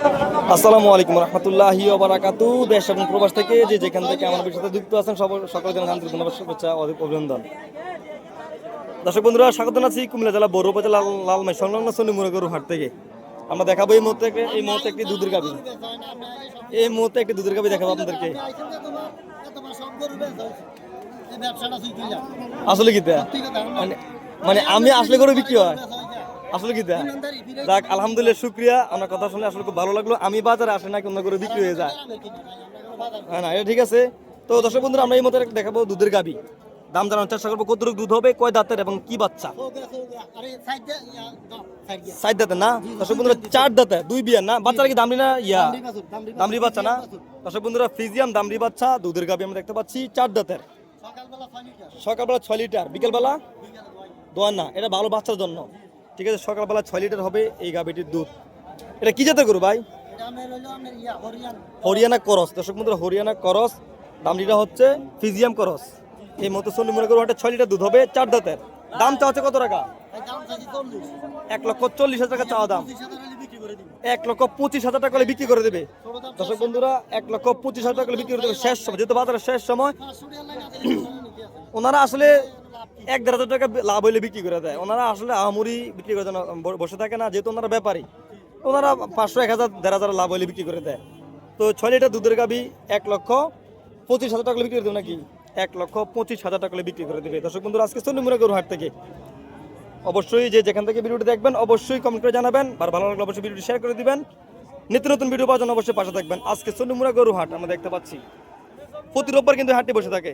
আসসালামু আলাইকুম রহমতুল্লাহি ওয়া বারাকাতু। দেশ এবং প্রবাস থেকে যে যেখান থেকে আমার সাথে যুক্ত আছেন সকলের জন্য আন্তরিক ধন্যবাদ, শুভেচ্ছা, অভিনন্দন। দর্শক বন্ধুরা, স্বাগত জানাচ্ছি কুমিল্লা জেলা বড় উপজেলা লালমাই সংলগ্ন সোনিমুরা গরু হাট থেকে। আমরা দেখাবো এই মুহূর্তে একটি দুধের গাভী। এই মুহূর্তে একটি দুধের গাভী দেখাবো আপনাদেরকে। আসলে কি মানে আমি আসলে গরু বিক্রি হয় আসলে কি যাক, আলহামদুলিল্লাহ, শুক্রিয়া। আপনার কথা শুনে আসলে খুব ভালো লাগলো। আমি বাজারে আসলে নাকি অন্য করে বিক্রি হয়ে যায়। হ্যাঁ, না, এটা ঠিক আছে। তো দর্শক বন্ধুরা, আমরা এই মতো দেখাবো দুধের গাভী। দাম জানার চেষ্টা করবো কতটুকু দুধ হবে, কয় দাঁতের এবং কি বাচ্চা। 4 দাঁতের না দর্শক বন্ধুরা, 4 দাঁতের, 2 বিয়ার না। বাচ্চারা কি দামড়ি না? দামড়ি বাচ্চা না দর্শক বন্ধুরা, ফ্রিজিয়াম দামড়ি বাচ্চা দুধের গাভী আমরা দেখতে পাচ্ছি, 4 দাঁতের। সকালবেলা 6 লিটার, বিকেলবেলা দোয়ান না। এটা ভালো বাচ্চার জন্য, ঠিক আছে। সকালবেলা 6 লিটার হবে এই গাভীটির দুধ। এটা কি জাতের গরু ভাই? হরিয়ানা করস দর্শক বন্ধুরা, হরিয়ানা করস। দামটিটা হচ্ছে ফিজিয়াম করস। এই মতো সোনিমুরা গরু একটা 6 লিটার দুধ হবে, 4 দাঁতের। দাম চা হচ্ছে কত টাকা? 1,40,000 টাকা চাওয়া দাম। 1,25,000 টাকা বিক্রি করে দেবে দর্শক বন্ধুরা। 1,25,000 টাকা বিক্রি করে দেবে শেষ সময়, যেহেতু বাজারের শেষ সময়। ওনারা আসলে 1,500 টাকা লাভ হইলে বিক্রি করে দেয়। ওনারা আসলে আহামরি বিক্রি করে বসে থাকে না, যেহেতু ওনারা ব্যাপারী। ওনারা 500, 1,000, 1,500 লাভ হইলে বিক্রি করে দেয়। তো 6 লিটার দুধের গাভী 1,25,000 টাকা বিক্রি করে দেবে নাকি? 1,25,000 টাকা বিক্রি করে দেবে দর্শক বন্ধুরা, আজকে সোনিমুরা গরু হাট থেকে। অবশ্যই যে যেখান থেকে ভিডিওটি দেখবেন অবশ্যই কমেন্ট করে জানাবেন, আর ভালো লাগলে অবশ্যই ভিডিওটি শেয়ার করে দিবেন। নিত্য নতুন ভিডিও পাওয়ার জন্য অবশ্যই পাশে থাকবেন। আজকে সোনিমুরা গরু হাট আমরা দেখতে পাচ্ছি প্রতি রোববার কিন্তু হাটটি বসে থাকে।